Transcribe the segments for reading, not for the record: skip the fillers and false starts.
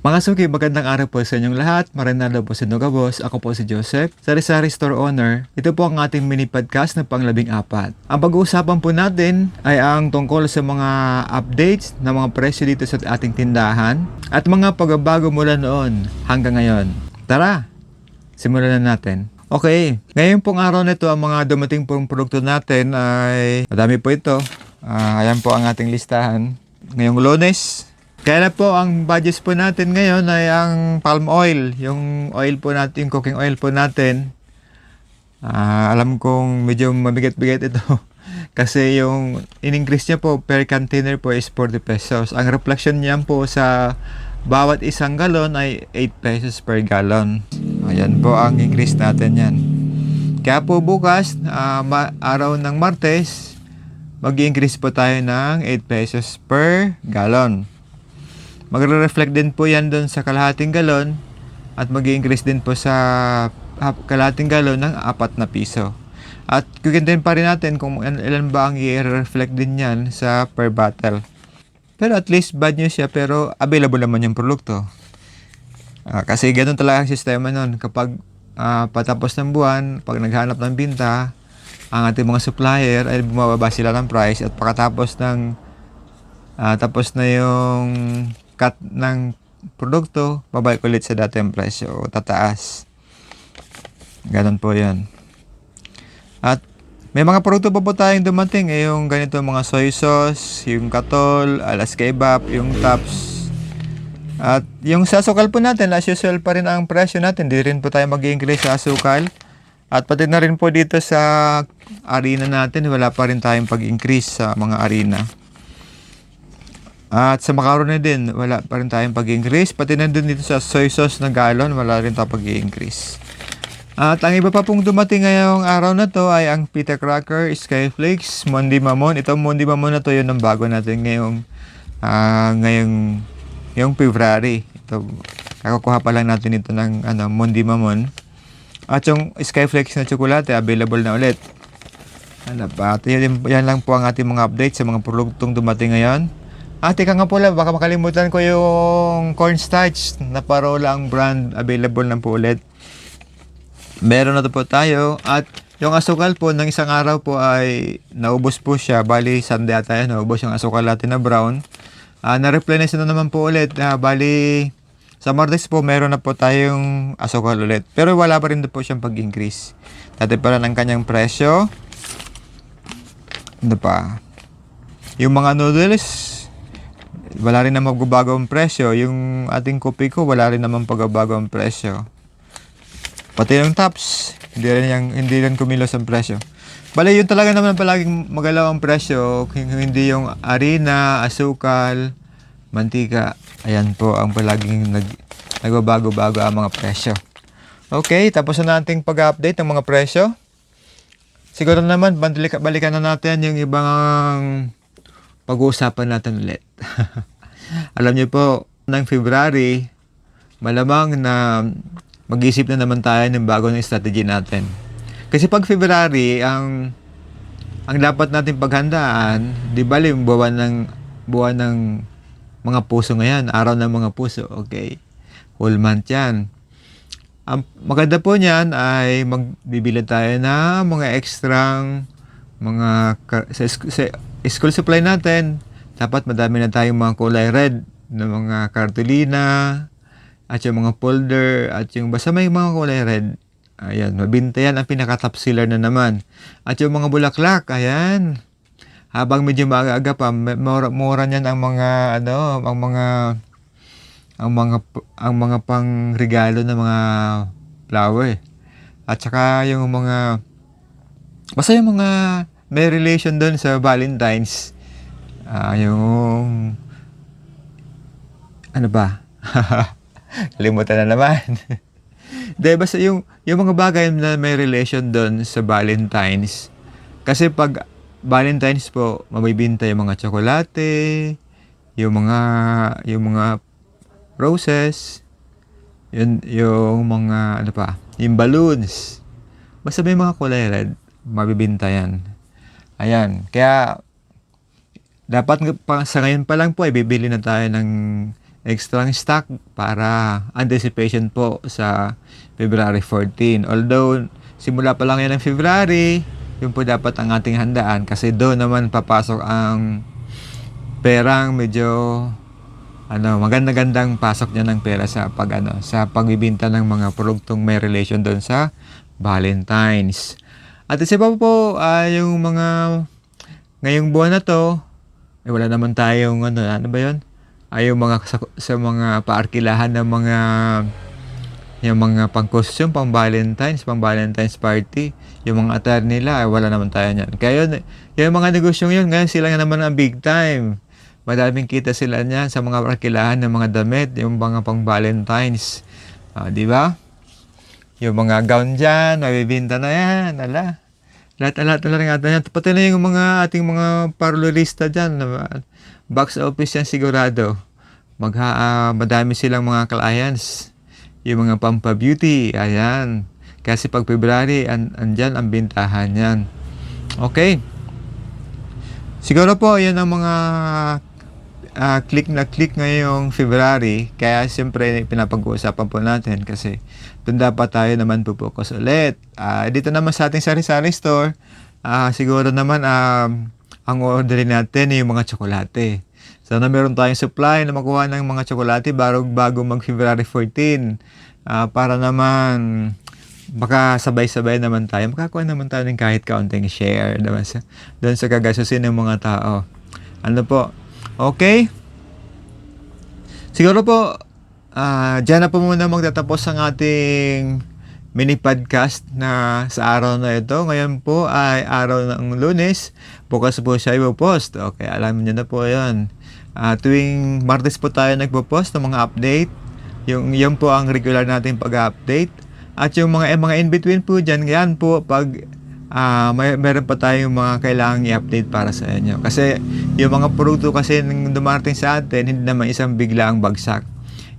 Mga suki, magandang araw po sa inyong lahat. Marinado po sa Nogabos. Ako po si Joseph, Sari-Sari Store Owner. Ito po ang ating mini podcast na pang-14. Ang pag-uusapan po natin ay ang tungkol sa mga updates ng mga presyo dito sa ating tindahan at mga pagbabago mula noon hanggang ngayon. Tara, simulan na natin. Okay, ngayon pong araw na ito, ang mga dumating pong produkto natin ay madami po ito. Ayan po ang ating listahan. Ngayong Lunes, kaya po ang budgets po natin ngayon ay ang palm oil, yung oil po natin, yung cooking oil po natin. Alam kong medyo mabigat-bigat ito kasi yung in-increase niya po per container po is 40 pesos. Ang reflection niyan po sa bawat isang galon ay 8 pesos per gallon. Ayan po ang increase natin yan. Kaya po bukas, araw ng Martes, mag-increase po tayo ng 8 pesos per gallon. Magre-reflect din po yan doon sa kalahating galon at mag-increase din po sa kalahating galon ng 4 na piso. At kukintin pa rin natin kung ilan ba ang i-reflect din yan sa per bottle. Pero at least bad news siya, pero available naman yung produkto. Kasi ganun talaga ang sistema nun. Kapag patapos ng buwan, pag naghanap ng binta, ang ating mga supplier ay bumababa sila ng price at pagkatapos ng tapos na yung cut ng produkto, babalik ulit sa dating presyo o tataas. Ganon po yan. At may mga produkto pa po tayong dumating, yung ganito mga soy sauce, yung katol, alas kebab, yung tops. At yung sa asukal po natin, as usual pa rin ang presyo natin. Di rin po tayo mag-increase sa asukal. At pati na rin po dito sa arena natin, wala pa rin tayong pag-increase sa mga arena. At sa macaroni din, wala pa rin tayong pag-increase. Pati nandun dito sa soy sauce na galon, wala rin tayong pag-increase. At ang iba pa pong dumating ngayong araw na to ay ang pita cracker, skyflakes, Mondi Mamon. Ito Mondi Mamon na to, yun ang bago natin ngayong February. Ito, kakukuha pa lang natin ito ng Mondi Mamon. At yung skyflakes na tsokolate, available na ulit. Yan lang po ang ating mga update sa mga produktong dumating ngayon. Teka nga pala, baka makalimutan ko yung cornstarch na parola ang brand, available na po ulit. Meron na to po tayo. At yung asukal po ng isang araw po ay naubos po siya. Bali, Sunday ata yan, naubos yung asukal natin na brown. Na-replenish na naman po ulit. Bali, sa Martes po, meron na po tayong asukal ulit. Pero wala pa rin po siyang pag-increase. Dati pa rin ang kanyang presyo. Ano pa? Yung mga noodles, wala rin naman magbabago ang presyo. Yung ating kopi ko, wala rin naman pagbabago ang presyo. Pati yung tops, hindi rin kumilos ang presyo. Bale, yun talaga naman palaging magalaw ang presyo. Hindi yung harina, asukal, mantika. Ayan po ang palaging nagbabago-bago ang mga presyo. Okay, tapos na nating pag-update ng mga presyo. Siguro naman, balikan na natin yung ibang pag-uusapan natin ulit. Alam niyo po, ng February, malamang na mag-isip na naman tayo ng bagong strategy natin. Kasi pag February, ang dapat natin paghandaan, di ba yung buwan ng mga puso ngayon, araw ng mga puso, okay? Whole month yan. Ang maganda po niyan ay magbibili tayo na mga ekstrang sa school supply natin. Dapat madami na tayong mga kulay red na mga cartolina at yung mga folder at yung basta may mga kulay red. Ayan, mabinta yan, ang pinaka-top seller na naman. At yung mga bulaklak, ayan. Habang medyo maaga pa, mura niyan ang mga pangregalo na mga flower. At saka yung basta yung mga may relation doon sa Valentine's. Yung ano ba? Limutan na naman. Dahil basta yung mga bagay na may relation doon sa Valentine's. Kasi pag Valentine's po, mabibinta yung mga tsokolate, yung mga roses, yung mga yung balloons. Basta may mga kulay red, mabibinta yan. Ayan, kaya dapat sa ngayon pa lang po ay bibili na tayo ng extra stock para anticipation po sa February 14. Although, simula pa lang yan ng February, yun po dapat ang ating handaan kasi doon naman papasok ang perang medyo maganda-gandang pasok niya ng pera sa sa pagbibenta ng mga produktong may relation doon sa Valentine's. At isa pa po, yung mga ngayong buwan na to, wala naman tayong ano ba 'yon? Yung mga sa mga paarkilahan ng mga yung mga pang-costume, pang Valentine's party, yung mga attire nila, wala naman tayo niyan. Kaya yung mga negosyong yun, ngayon sila nga naman ang big time. Madaming kita sila niyan sa mga arkilahan ng mga damit, yung mga pang Valentine's. Di ba? Yung mga gown dyan, mabibinta na yan, Lahat na rin natin yan. Pati na yung mga ating mga parlorista dyan, box office yan sigurado. Madami silang mga clients. Yung mga pampa-beauty, ayan. Kasi pag February, andyan ang bintahan yan. Okay. Siguro po, yan ang mga click na click ngayong February. Kaya siyempre pinapag-uusapan po natin kasi doon dapat tayo naman pupokus ulit. Dito naman sa ating sari-sari store, siguro naman ang orderin natin yung mga tsokolate. Sana meron tayong supply na makuha ng mga tsokolate bago mag February 14. Para naman baka sabay-sabay naman tayo. Makakuha naman tayo ng kahit kaunting share doon sa kagasusin ng mga tao. Ano po? Okay? Siguro po, dyan na po muna magtatapos ang ating mini podcast na sa araw na ito. Ngayon po ay araw ng Lunes. Bukas po siya ipopost. Okay, alam niyo na po yan. Tuwing Martes po tayo nagpo-post ng mga update. Yung po ang regular natin pag-update. At yung mga in-between po dyan, yan po pag meron pa tayong mga kailangang i-update para sa inyo. Kasi yung mga produkto kasi nang dumarating sa atin, hindi naman isang biglaang bagsak.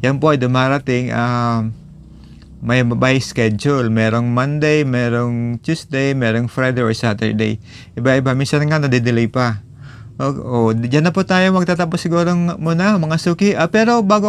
Yan po ay dumarating may by schedule. Merong Monday, merong Tuesday, merong Friday or Saturday. Iba-iba. Minsan nga nade-delay pa. Diyan na po tayo magtatapos siguro muna mga suki. Pero bago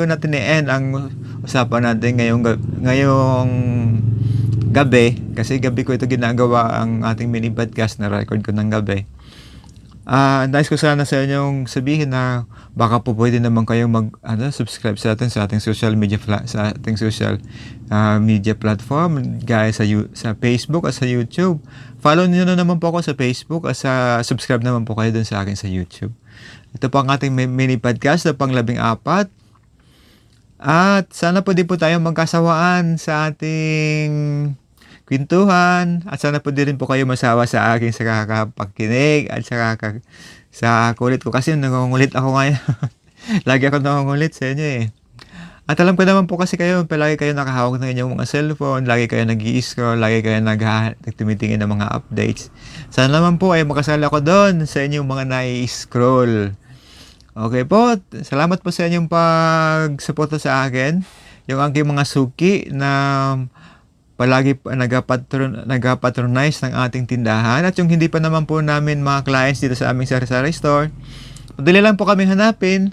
natin i-end ang usapan natin ngayong gabi, kasi gabi ko ito ginagawa ang ating mini podcast na record ko ng gabi. Nais ko sana sa inyong sabihin na baka po pwede naman kayong subscribe sa ating social media media platform gaya sa Facebook at sa YouTube. Follow niyo na naman po ako sa Facebook at subscribe naman po kayo dun sa akin sa YouTube. Ito po ang ating mini podcast na pang-14. At sana po din po tayo magkasawaan sa ating kwentuhan at sana po din po kayo masawa sa akin sa kakapakinig at sa kulit ko kasi nangungulit ako ngayon. Lagi ako nangungulit sa inyo eh. At alam ko naman po kasi kayo, palagi kayo nakahawak ng inyong mga cellphone, lagi kayo nag-i-scroll, lagi kayo nagtumitingin ng mga updates. Sana naman po ay makasala ko doon sa inyong mga nai-scroll. Okay po, salamat po sa inyong pag-suporta sa akin. Yung aking mga suki na palagi nag-patronize ng ating tindahan at yung hindi pa naman po namin mga clients dito sa aming sari-sari store. Madali lang po kami hanapin.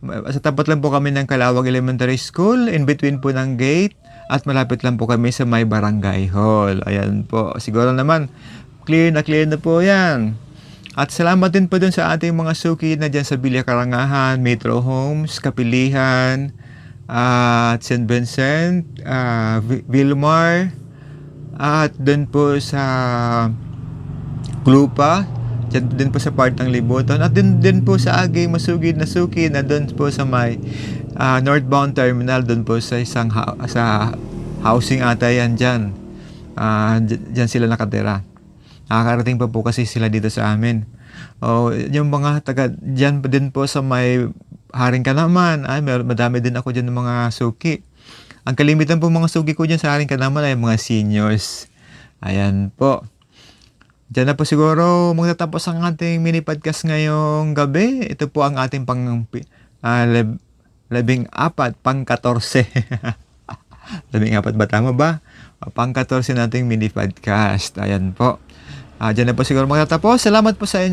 Sa tapat lang po kami ng Calawag Elementary School, in between po ng gate, at malapit lang po kami sa may barangay hall. Ayan po, siguro naman clear na po yan. At salamat din po dun sa ating mga suki na dyan sa Villa Karangahan, Metro Homes, Kapilihan, at St. Vincent, Vilmar, at dun po sa Clupa, dyan din po sa part ng Libutan, at din po sa aking masugid na suki na dun po sa may northbound terminal, dun po sa isang sa housing ata yan dyan. Dyan sila nakatira. Nakakarating pa po kasi sila dito sa amin. Yung mga taga dyan din po sa may Haring Kanaman, madami din ako dyan ng mga suki. Ang kalimitan po mga suki ko dyan sa Haring Kanaman ay mga seniors. Ayan po. Diyan na po siguro magtatapos ang ating mini podcast ngayong gabi. Ito po ang ating pang-14, pang-14. 14 ba tama ba? Pang-14 nating mini podcast. Ayan po. Diyan na po siguro magtatapos. Salamat po sa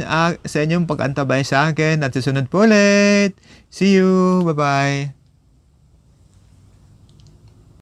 inyong pag-antabay sa akin at susunod po ulit. See you. Bye-bye.